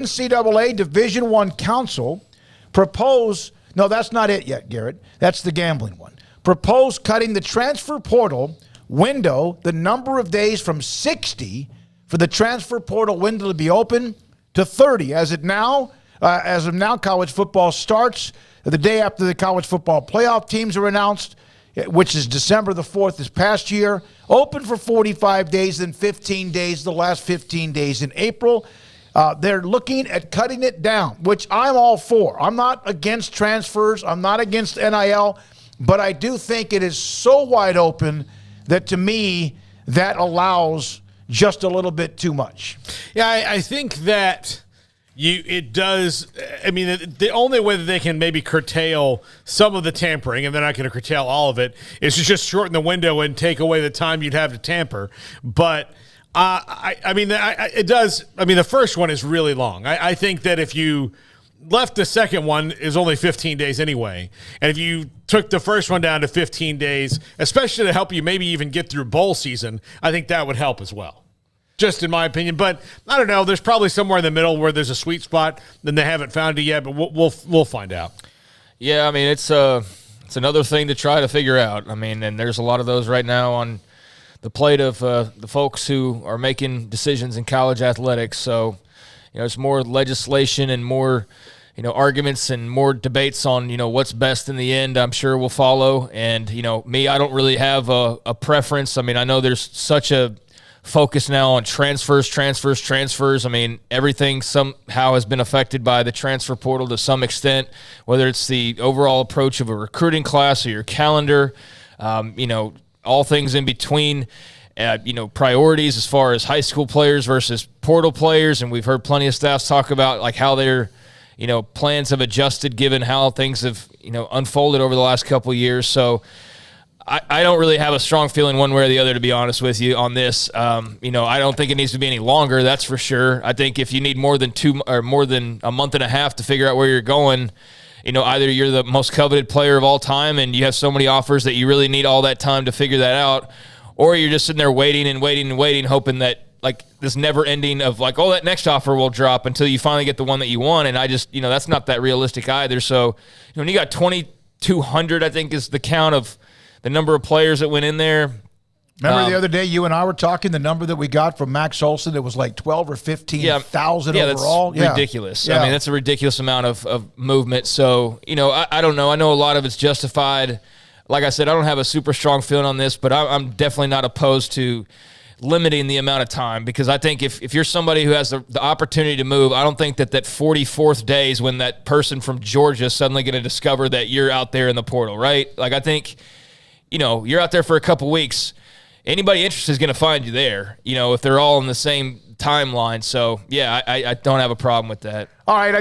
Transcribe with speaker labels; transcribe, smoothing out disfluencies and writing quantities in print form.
Speaker 1: NCAA Division I Council propose, no, that's not it yet, Garrett. That's the gambling one. Propose cutting the transfer portal window, the number of days from 60 for the transfer portal window to be open to 30. As of now, college football starts the day after the college football playoff teams are announced, which is December the 4th this past year. Open for 45 days, then 15 days, the last 15 days in April. They're looking at cutting it down, which I'm all for. I'm not against transfers. I'm not against NIL, but I do think it is so wide open that, to me, that allows just a little bit too much.
Speaker 2: Yeah, I think that it does. I mean, the only way that they can maybe curtail some of the tampering, and they're not going to curtail all of it, is to just shorten the window and take away the time you'd have to tamper. But it does. I mean, the first one is really long. I think that if you left the second one is only 15 days anyway, and if you took the first one down to 15 days, especially to help you maybe even get through bowl season, I think that would help as well. Just in my opinion, but I don't know. There's probably somewhere in the middle where there's a sweet spot, and they haven't found it yet. But we'll find out.
Speaker 3: Yeah, I mean it's another thing to try to figure out. I mean, and there's a lot of those right now on the plate of the folks who are making decisions in college athletics. So, it's more legislation and more, arguments and more debates on, what's best in the end, I'm sure will follow. And, me, I don't really have a preference. I mean, I know there's such a focus now on transfers. I mean, everything somehow has been affected by the transfer portal to some extent, whether it's the overall approach of a recruiting class or your calendar, all things in between, priorities as far as high school players versus portal players. And we've heard plenty of staffs talk about like how their, plans have adjusted given how things have, unfolded over the last couple of years. So I don't really have a strong feeling one way or the other, to be honest with you, on this. I don't think it needs to be any longer, that's for sure. I think if you need more than a month and a half to figure out where you're going, either you're the most coveted player of all time and you have so many offers that you really need all that time to figure that out, or you're just sitting there waiting, hoping that like this never ending of like, oh, that next offer will drop until you finally get the one that you want. And I just, that's not that realistic either. So, when you got 2,200, I think is the count of the number of players that went in there.
Speaker 1: Remember the other day you and I were talking, the number that we got from Max Olson, it was like 12 or 15,000 overall.
Speaker 3: That's ridiculous. Yeah. I mean, that's a ridiculous amount of movement. So, I don't know. I know a lot of it's justified. Like I said, I don't have a super strong feeling on this, but I'm definitely not opposed to limiting the amount of time, because I think if you're somebody who has the opportunity to move, I don't think that 44th day is when that person from Georgia is suddenly going to discover that you're out there in the portal, right? Like, I think, you're out there for a couple weeks. Anybody interested is going to find you there, if they're all in the same timeline. So, yeah, I don't have a problem with that.
Speaker 1: All right,